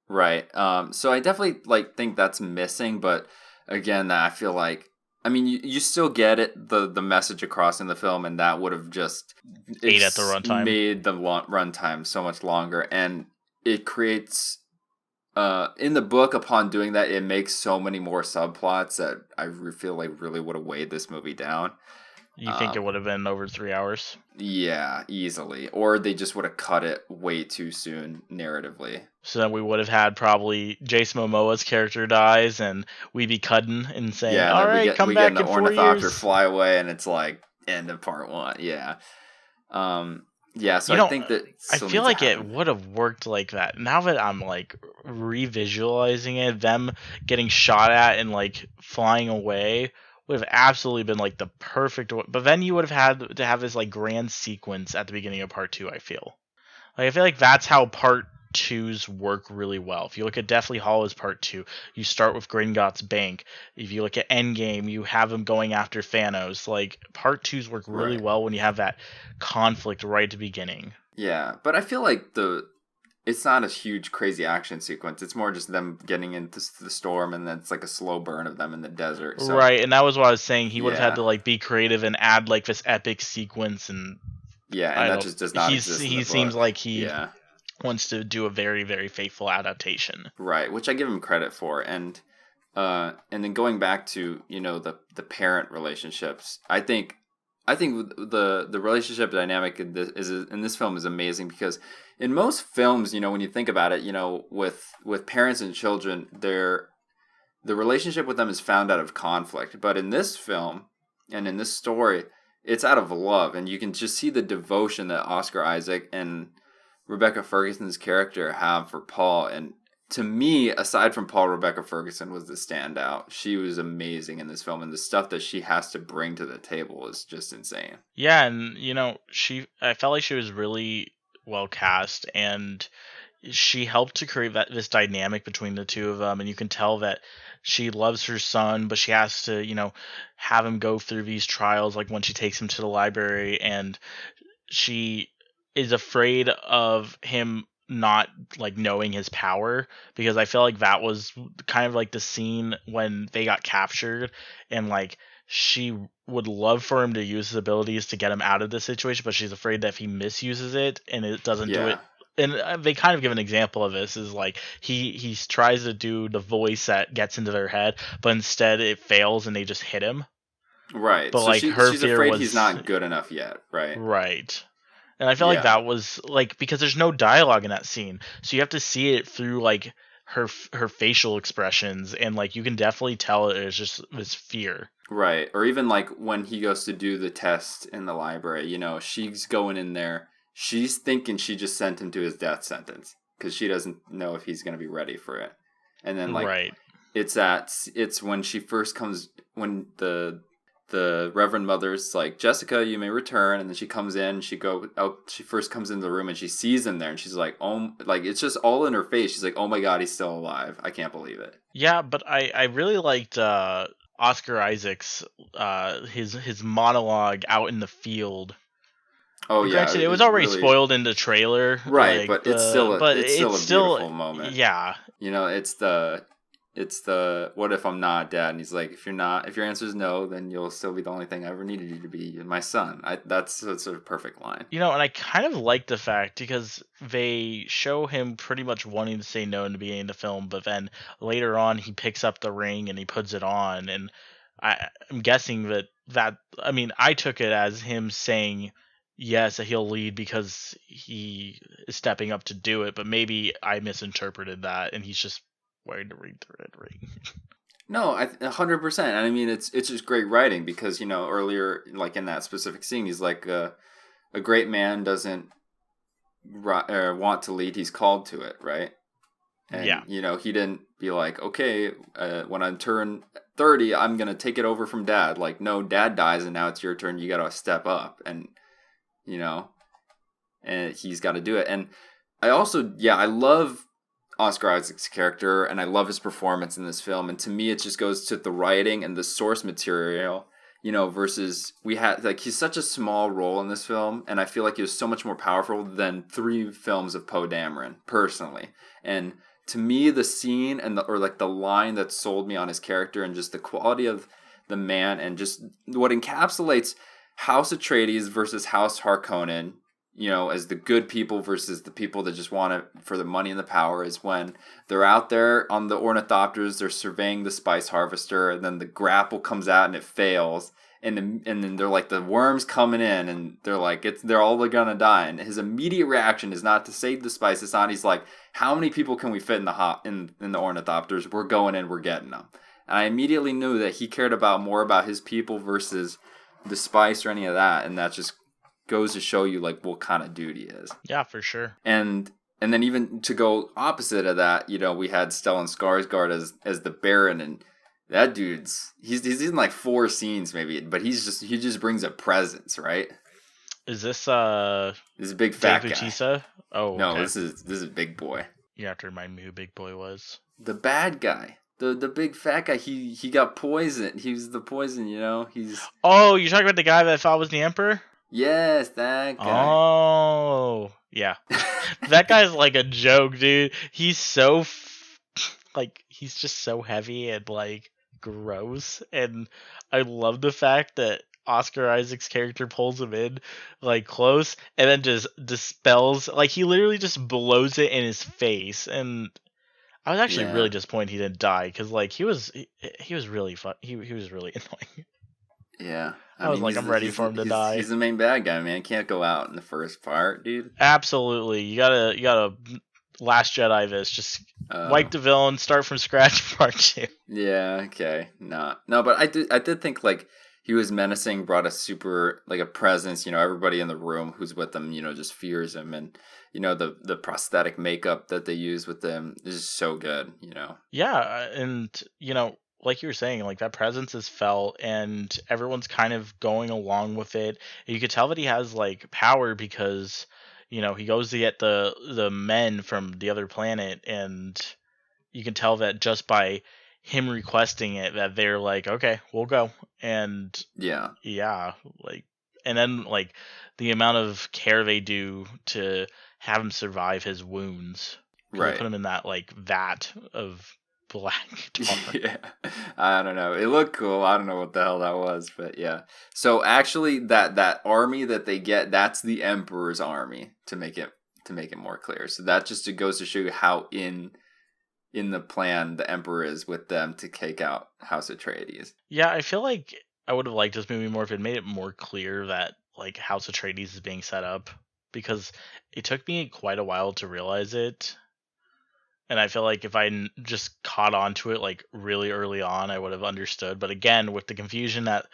Right. So I definitely think that's missing, but again, I feel like, I mean, you still get it, the message across in the film, and that would have just ate at the runtime, made the runtime so much longer, and it creates in the book, upon doing that, it makes so many more subplots that I feel like really would have weighed this movie down. You think it would have been over 3 hours? Yeah, easily. Or they just would have cut it way too soon narratively. So then we would have had probably Jason Momoa's character dies, and we be cutting and saying, "All right, come back in 4 years." We get an ornithopter fly away, and it's like end of part 1. Yeah. Yeah, so I think that I feel like it would have worked like that. Now that I'm like revisualizing it, them getting shot at and like flying away would have absolutely been like the perfect. But then you would have had to have this like grand sequence at the beginning of part 2. I feel like that's how part 2s work really well. If you look at Deathly Hallows Part 2, you start with Gringotts Bank. If you look at Endgame, you have them going after Thanos. Like, part 2s work really well when you have that conflict right at the beginning. Yeah, but I feel like it's not a huge crazy action sequence. It's more just them getting into the storm, and then it's like a slow burn of them in the desert. So. Right, and that was what I was saying. He would have had to like be creative and add like this epic sequence, and that just does not exist in the book. Seems like he wants to do a very, very faithful adaptation. Right, which I give him credit for. And then going back to, the parent relationships, I think the relationship dynamic in this film is amazing, because in most films, when you think about it, with parents and children, the relationship with them is found out of conflict. But in this film and in this story, it's out of love, and you can just see the devotion that Oscar Isaac and Rebecca Ferguson's character have for Paul. And to me, aside from Paul, Rebecca Ferguson was the standout. She was amazing in this film, and the stuff that she has to bring to the table is just insane. Yeah, and I felt like she was really well cast, and she helped to create this dynamic between the two of them, and you can tell that she loves her son, but she has to, have him go through these trials, like when she takes him to the library, and she is afraid of him not like knowing his power, because I feel like that was kind of like the scene when they got captured, and like she would love for him to use his abilities to get him out of the situation, but she's afraid that if he misuses it and it doesn't do it. And they kind of give an example of this, is like he tries to do the voice that gets into their head, but instead it fails and they just hit him. Right. But so like she's afraid he's not good enough yet, right? Right. And I feel like that was like, because there's no dialogue in that scene, so you have to see it through like her facial expressions, and like you can definitely tell it's just this fear. Right. Or even like when he goes to do the test in the library, she's going in there. She's thinking she just sent him to his death sentence, because she doesn't know if he's going to be ready for it. And then like it's when she first comes, when the Reverend Mother's like, Jessica, you may return, and then she comes in. She first comes into the room and she sees him there, and she's like, oh, like it's just all in her face. She's like, oh my god, he's still alive. I can't believe it. Yeah, but I really liked Oscar Isaac's his monologue out in the field. Oh yeah, granted, it was already really spoiled in the trailer, right? Like, but it's still a beautiful moment. Yeah, it's it's the what if I'm not dad? And he's like, if your answer is no, then you'll still be the only thing I ever needed you to be, my son. That's a perfect line. And I kind of like the fact because they show him pretty much wanting to say no in the beginning of the film, but then later on he picks up the ring and he puts it on, and I'm guessing that I mean I took it as him saying yes that he'll lead because he is stepping up to do it, but maybe I misinterpreted that and he's just wearing the red ring. No, 100%. And I mean, it's just great writing because earlier, like in that specific scene, he's like, a great man doesn't want to lead; he's called to it, right? And Yeah. he didn't be like, okay, when I turn 30, I'm gonna take it over from dad. Like, no, dad dies, and now it's your turn. You gotta step up, and and he's got to do it. And I also, I love Oscar Isaac's character, and I love his performance in this film. And to me, it just goes to the writing and the source material, versus we had, like, he's such a small role in this film, and I feel like he was so much more powerful than 3 films of Poe Dameron, personally. And to me, the scene and the line that sold me on his character and just the quality of the man and just what encapsulates House Atreides versus House Harkonnen, as the good people versus the people that just want it for the money and the power, is when they're out there on the ornithopters, they're surveying the spice harvester, and then the grapple comes out and it fails, and then they're like, the worm's coming in, and they're like, they're all gonna die, and his immediate reaction is not to save the spice. It's not. He's like, how many people can we fit in the ornithopters? We're going in, we're getting them. And I immediately knew that he cared more about his people versus the spice or any of that, and that just goes to show you like what kind of dude he is. Yeah, for sure. And then even to go opposite of that, we had Stellan Skarsgård as the Baron, and that dude's he's in like 4 scenes maybe, but he just brings a presence, right? Is this this is a big fat Dave guy? Bautista? Oh no, okay. this is Big Boy. You have to remind me who Big Boy was. The bad guy. The big fat guy, he got poisoned. He was the poison, he's... Oh, you're talking about the guy that I thought was the Emperor? Yes, that guy. Oh, yeah. That guy's like a joke, dude. He's so, he's just so heavy and, like, gross. And I love the fact that Oscar Isaac's character pulls him in, like, close, and then just dispels, like, he literally just blows it in his face. And I was actually really disappointed he didn't die, because, like, he was really fun. He was really annoying. Yeah. I was like, I'm ready for him to die. He's the main bad guy, man. Can't go out in the first part, dude. Absolutely. You gotta Last Jedi this. Just wipe the villain, start from scratch, part 2. Yeah, okay. No, but I did think, like, he was menacing, brought a super, like, a presence, everybody in the room who's with him, just fears him, and, the prosthetic makeup that they use with them is so good, Yeah, and, like you were saying, like, that presence is felt, and everyone's kind of going along with it. And you could tell that he has, like, power because, he goes to get the men from the other planet, and you can tell that just by him requesting it that they're like, okay, we'll go. And yeah, like, and then, like, the amount of care they do to have him survive his wounds. Right. They put him in that, like, vat of black tar. Yeah, I don't know. It looked cool. I don't know what the hell that was, but yeah. So actually, that army that they get, that's the Emperor's army, to make it more clear. So that just goes to show you how in the plan the Emperor is with them to take out House Atreides. Yeah, I feel like I would have liked this movie more if it made it more clear that, like, House Atreides is being set up, because it took me quite a while to realize it. And I feel like if I just caught on to it, like, really early on, I would have understood. But again, with the confusion that,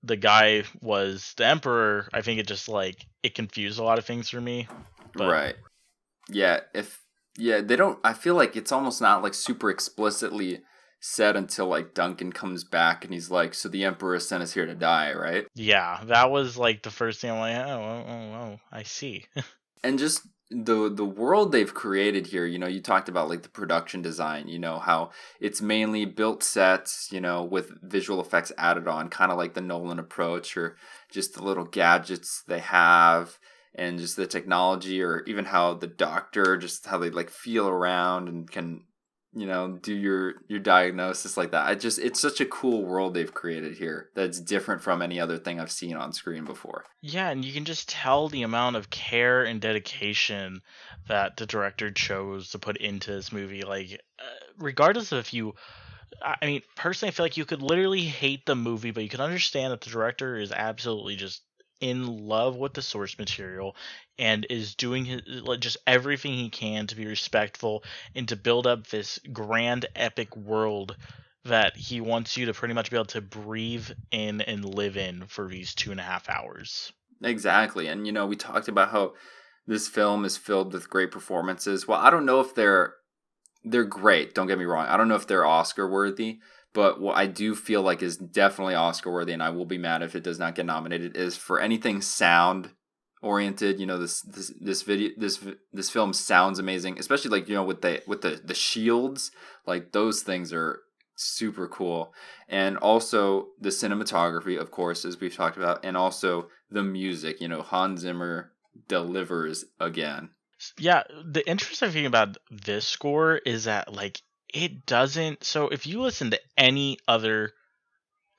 the guy was the Emperor, I think it just, like, it confused a lot of things for me. But... Right. Yeah, they don't... I feel like it's almost not, like, super explicitly said until, like, Duncan comes back and he's like, so the Emperor sent us here to die, right? Yeah, that was, like, the first thing I'm like, oh, I see. And just... the world they've created here, you talked about, like, the production design, how it's mainly built sets, with visual effects added on, kind of like the Nolan approach, or just the little gadgets they have, and just the technology, or even how the Doctor, just how they, like, feel around and can, do your diagnosis like that. It's such a cool world they've created here that's different from any other thing I've seen on screen before. Yeah, and you can just tell the amount of care and dedication that the director chose to put into this movie. Like, regardless of if you, I mean, personally, I feel like you could literally hate the movie, but you can understand that the director is absolutely just in love with the source material and is doing like, just everything he can to be respectful and to build up this grand epic world that he wants you to pretty much be able to breathe in and live in for these 2.5 hours. Exactly. And we talked about how this film is filled with great performances. Well, I don't know if they're great, don't get me wrong. I don't know if they're Oscar worthy, but what I do feel like is definitely Oscar worthy, and I will be mad if it does not get nominated, is for anything sound oriented. This film sounds amazing, especially like with the shields. Like, those things are super cool. And also the cinematography, of course, as we've talked about, and also the music. Hans Zimmer delivers again. Yeah, the interesting thing about this score is that like it doesn't. So if you listen to any other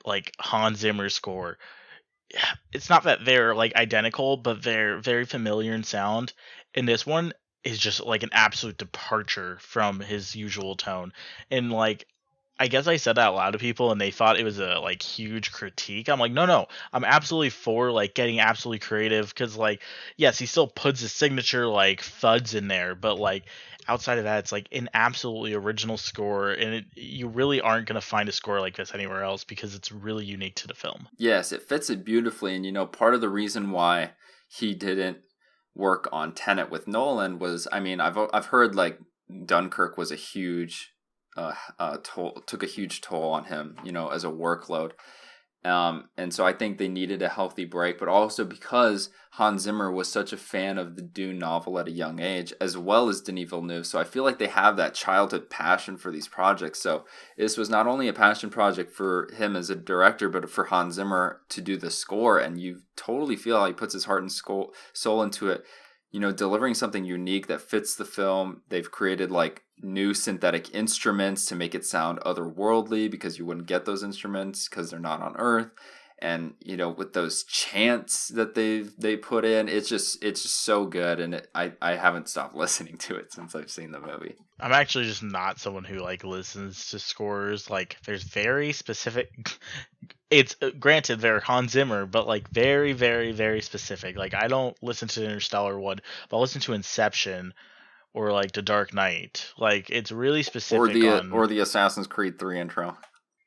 like Hans Zimmer score, it's not that they're like identical, but they're very familiar in sound. And this one is just like an absolute departure from his usual tone. And like I guess I said that out loud to people and they thought it was a like huge critique. I'm like, no. I'm absolutely for like getting absolutely creative because like yes, he still puts his signature like thuds in there, but like outside of that, it's like an absolutely original score, and you really aren't gonna find a score like this anywhere else because it's really unique to the film. Yes, it fits it beautifully, and part of the reason why he didn't work on Tenet with Nolan was, I mean, I've heard like Dunkirk was a huge took a huge toll on him, as a workload. And so I think they needed a healthy break, but also because Hans Zimmer was such a fan of the Dune novel at a young age, as well as Denis Villeneuve. So I feel like they have that childhood passion for these projects. So this was not only a passion project for him as a director, but for Hans Zimmer to do the score. And you totally feel how he puts his heart and soul into it. Delivering something unique that fits the film. They've created like new synthetic instruments to make it sound otherworldly because you wouldn't get those instruments because they're not on Earth. And with those chants that they put in, it's just so good. And I haven't stopped listening to it since I've seen the movie. I'm actually just not someone who like listens to scores. Like there's very specific. It's granted they're Hans Zimmer, but like very, very, very specific. Like I don't listen to the Interstellar one, but I listen to Inception or like The Dark Knight. Like it's really specific. Or the Assassin's Creed 3 intro.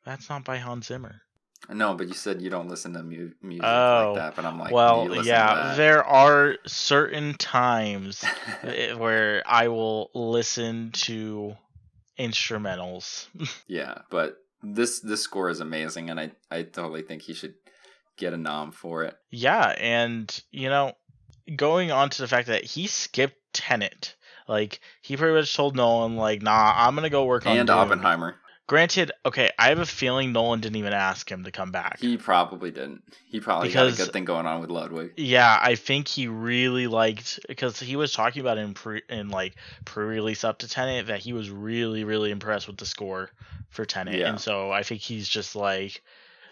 That's not by Hans Zimmer. No, but you said you don't listen to music like that. But I'm like, well, yeah, there are certain times where I will listen to instrumentals. Yeah, but this score is amazing, and I totally think he should get a nom for it. Yeah, and going on to the fact that he skipped Tenet, like he pretty much told Nolan, like, nah, I'm gonna go work on Dune. Oppenheimer. Granted, okay, I have a feeling Nolan didn't even ask him to come back. He probably didn't. He probably got a good thing going on with Ludwig. Yeah, I think he really liked, because he was talking about it in pre-release up to Tenet, that he was really, really impressed with the score for Tenet. Yeah. And so I think he's just like,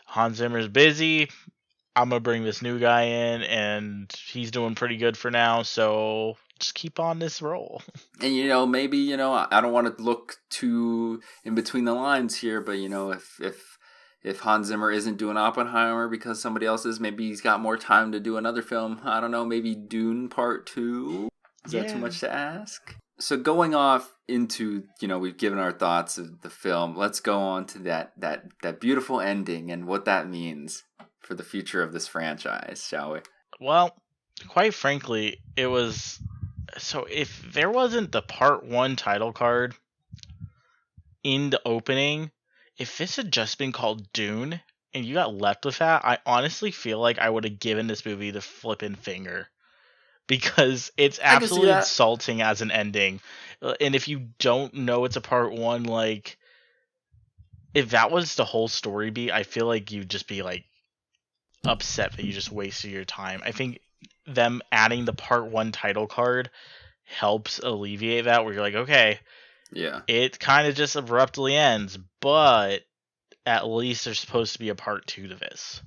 Hans Zimmer's busy, I'm going to bring this new guy in, and he's doing pretty good for now, so just keep on this roll. And maybe I don't want to look too in between the lines here, but if Hans Zimmer isn't doing Oppenheimer because somebody else is, maybe he's got more time to do another film. I don't know, maybe Dune Part 2. Is that too much to ask? So going off into we've given our thoughts of the film. Let's go on to that beautiful ending and what that means for the future of this franchise, shall we? Well, quite frankly, it was. So if there wasn't the Part 1 title card in the opening, if this had just been called Dune and you got left with that, I honestly feel like I would have given this movie the flippin' finger. Because it's absolutely insulting as an ending. And if you don't know it's a Part 1, like, if that was the whole story beat, I feel like you'd just be like upset that you just wasted your time. I think them adding the Part 1 title card helps alleviate that, where you're like, okay, Yeah. It kind of just abruptly ends, but at least there's supposed to be a part 2 to this.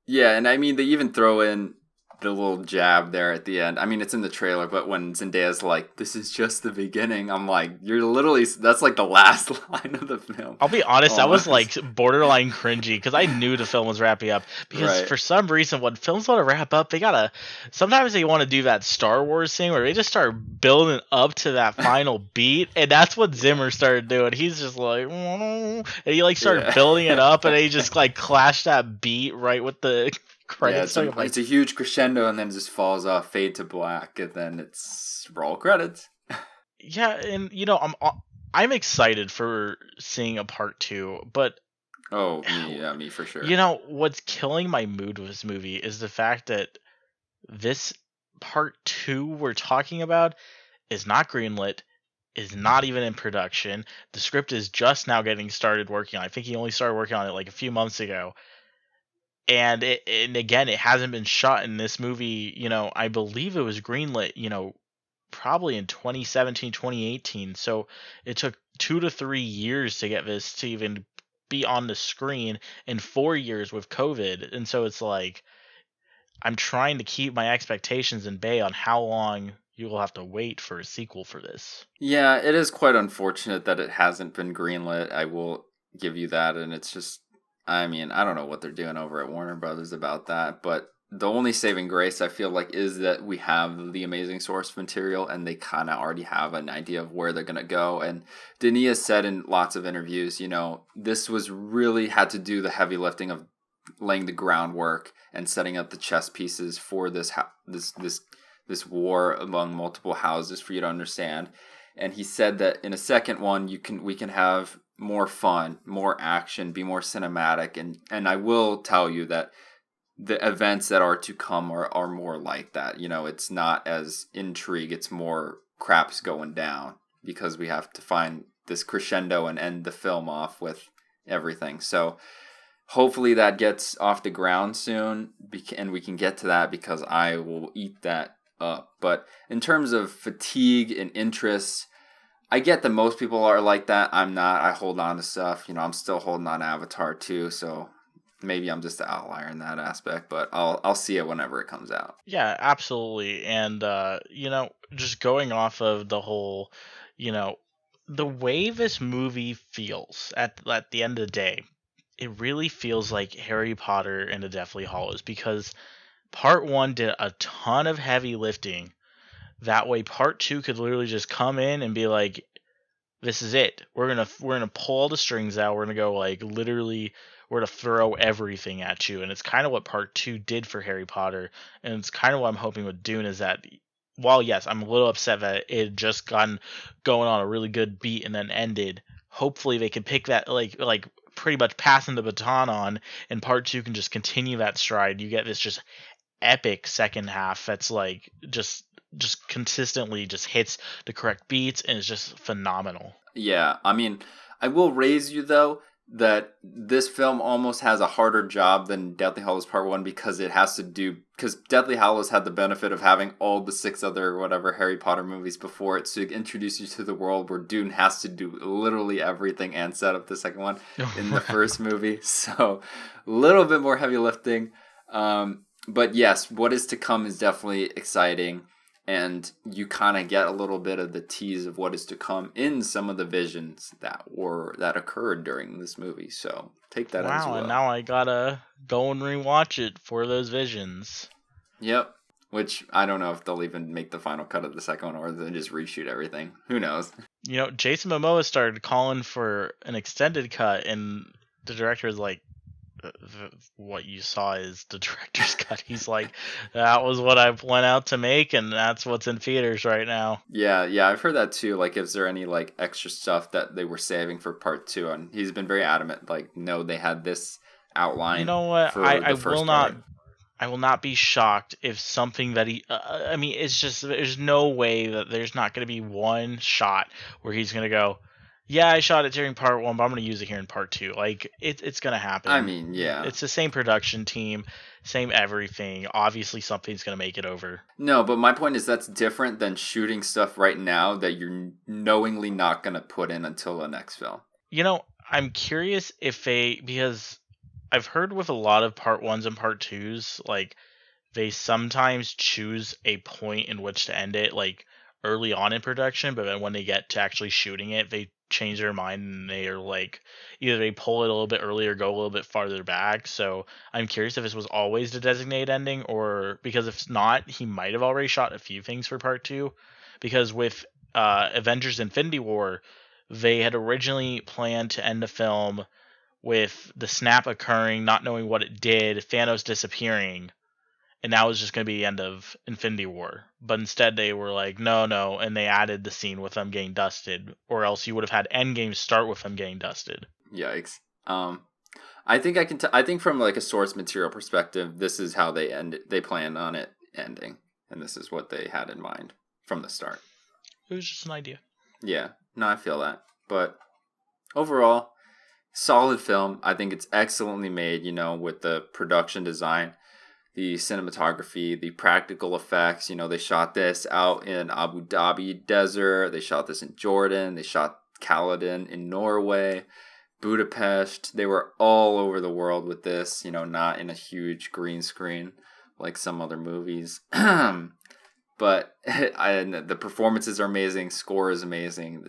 Yeah, and I mean, they even throw in the little jab there at the end. I mean, it's in the trailer, but when Zendaya's like, "This is just the beginning," I'm like, "You're literally that's like the last line of the film." I'll be honest, I was Almost. like borderline cringy because I knew the film was wrapping up. Because Right. for some reason, when films want to wrap up, they gotta. Sometimes they want to do that Star Wars thing where they just start building up to that final beat, and that's what Zimmer started doing. He's just like, and he like started Yeah. building it up, and he just like clashed that beat right with the Yeah, credits. I'm like, it's a huge crescendo and then it just falls off, fade to black, and then it's roll credits. yeah, and I'm excited for seeing a part 2, but Oh, me for sure. What's killing my mood with this movie is the fact that this part 2 we're talking about is not greenlit, is not even in production. The script is just now getting started working on. I think he only started working on it like a few months ago. And again, it hasn't been shot in this movie, I believe it was greenlit, probably in 2017, 2018. So it took 2 to 3 years to get this to even be on the screen, and 4 years with COVID. And so it's like I'm trying to keep my expectations in bay on how long you will have to wait for a sequel for this. Yeah, it is quite unfortunate that it hasn't been greenlit. I will give you that, and it's just, I mean, I don't know what they're doing over at Warner Brothers about that, but the only saving grace I feel like is that we have the amazing source material, and they kind of already have an idea of where they're gonna go. And Denis has said in lots of interviews, this was really had to do the heavy lifting of laying the groundwork and setting up the chess pieces for this war among multiple houses for you to understand. And he said that in a second one we can have more fun, more action, be more cinematic, and I will tell you that the events that are to come are more like that. It's not as intrigue, it's more crap's going down because we have to find this crescendo and end the film off with everything. So hopefully that gets off the ground soon, and we can get to that because I will eat that up. But in terms of fatigue and interest, I get that most people are like that. I'm not. I hold on to stuff. I'm still holding on to Avatar too, so maybe I'm just an outlier in that aspect, but I'll see it whenever it comes out. Yeah, absolutely. And just going off of the whole, you know, the way this movie feels at the end of the day, it really feels like Harry Potter and the Deathly Hallows, because part 1 did a ton of heavy lifting. That way part 2 could literally just come in and be like, this is it. We're gonna pull all the strings out. We're gonna go like literally. We're gonna throw everything at you, and it's kind of what part 2 did for Harry Potter, and it's kind of what I'm hoping with Dune is that. While yes, I'm a little upset that it had just gotten going on a really good beat and then ended. Hopefully they can pick that like pretty much passing the baton on, and part 2 can just continue that stride. You get this just epic second half that's like just consistently just hits the correct beats and is just phenomenal. Yeah, I mean, I will raise you though that this film almost has a harder job than Deathly Hallows Part 1 because it has to do because Deathly Hallows had the benefit of having all the 6 other whatever Harry Potter movies before it to introduce you to the world, where Dune has to do literally everything and set up the second one in the first movie. So a little bit more heavy lifting. But yes, what is to come is definitely exciting. And you kind of get a little bit of the tease of what is to come in some of the visions that occurred during this movie. So take that as Wow, well. and now I gotta go and rewatch it for those visions. Yep. Which I don't know if they'll even make the final cut of the second one or they'll just reshoot everything. Who knows? Jason Momoa started calling for an extended cut, and the director was like, what you saw is the director's cut. He's like, that was what I went out to make, and that's what's in theaters right now. Yeah, I've heard that too. Like, is there any like extra stuff that they were saving for part 2? And he's been very adamant. Like, no, they had this outline. You know what? For I the first will not. part. I will not be shocked if something that he. I mean, it's just there's no way that there's not going to be one shot where he's going to go, Yeah, I shot it during part 1, but I'm going to use it here in part 2. Like, it's going to happen. I mean, yeah. It's the same production team, same everything. Obviously, something's going to make it over. No, but my point is that's different than shooting stuff right now that you're knowingly not going to put in until the next film. I'm curious if because I've heard with a lot of part 1s and part 2s, like, they sometimes choose a point in which to end it, like, early on in production, but then when they get to actually shooting it, they change their mind and they are like, either they pull it a little bit earlier or go a little bit farther back. So I'm curious if this was always the designated ending, or because if not, he might have already shot a few things for part 2. Because with Avengers Infinity War, they had originally planned to end the film with the snap occurring, not knowing what it did, Thanos disappearing, and that was just going to be the end of Infinity War. But instead they were like, no, and they added the scene with them getting dusted, or else you would have had Endgame start with them getting dusted. Yikes. I think I think from like a source material perspective, this is how they plan on it ending, and this is what they had in mind from the start. It was just an idea. Yeah, no, I feel that. But overall, solid film. I think it's excellently made, with the production design, the cinematography, the practical effects. They shot this out in Abu Dhabi desert. They shot this in Jordan. They shot Caledon in Norway, Budapest. They were all over the world with this, not in a huge green screen like some other movies. But the performances are amazing. Score is amazing.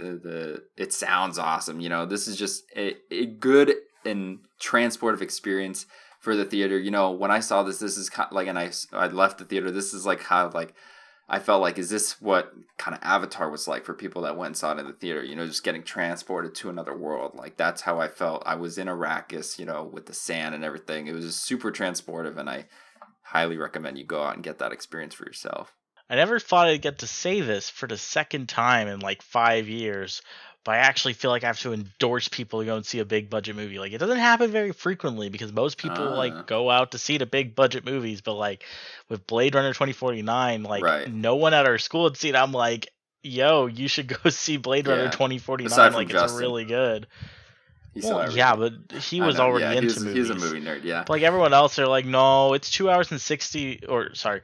It sounds awesome. This is just a good and transportive experience for the theater. When I saw this is kind of like, and I left the theater. This is like how like I felt like, is this what kind of Avatar was like for people that went and saw it in the theater? Just getting transported to another world. Like that's how I felt. I was in Arrakis, with the sand and everything. It was just super transportive, and I highly recommend you go out and get that experience for yourself. I never thought I'd get to say this for the second time in like 5 years, but I actually feel like I have to endorse people to go and see a big budget movie. Like, it doesn't happen very frequently because most people like go out to see the big budget movies, but like with Blade Runner 2049, like right. No one at our school had seen it. I'm like, yo, you should go see Blade Runner 2049. Like, Justin. It's really good. But he was already into movies. He's a movie nerd, yeah. But like everyone else, they're like, no, it's 2 hours and 60, or sorry,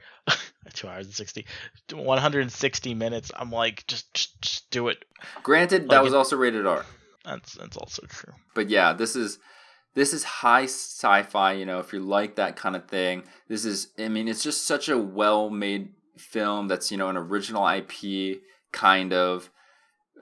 2 hours and 60, 160 minutes. I'm like, just do it. Granted, that was also rated R. That's also true. But yeah, this is high sci-fi. If you like that kind of thing, it's just such a well-made film that's an original IP kind of.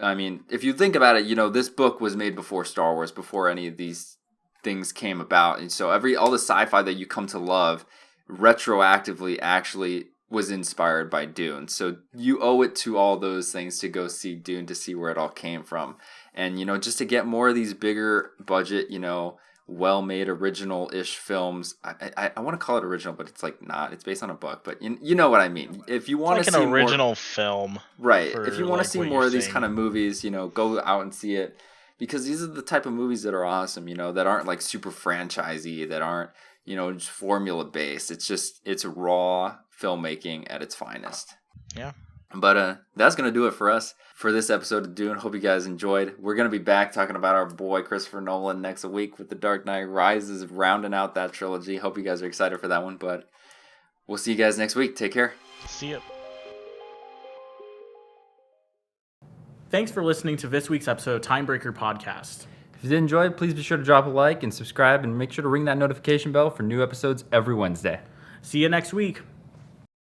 If you think about it, this book was made before Star Wars, before any of these things came about. And so all the sci-fi that you come to love retroactively actually was inspired by Dune. So you owe it to all those things to go see Dune, to see where it all came from. And, just to get more of these bigger budget, well-made original-ish films. I want to call it original, but it's like not. It's based on a book, but you know what I mean. If you want to see an original film, right? If you want to see more of these kind of movies, go out and see it, because these are the type of movies that are awesome. That aren't like super franchisey, that aren't just formula based. It's raw filmmaking at its finest. Yeah. But that's going to do it for us for this episode of Dune. Hope you guys enjoyed. We're going to be back talking about our boy Christopher Nolan next week with The Dark Knight Rises, rounding out that trilogy. Hope you guys are excited for that one. But we'll see you guys next week. Take care. See you. Thanks for listening to this week's episode of Timebreaker Podcast. If you did enjoy it, please be sure to drop a like and subscribe, and make sure to ring that notification bell for new episodes every Wednesday. See you next week.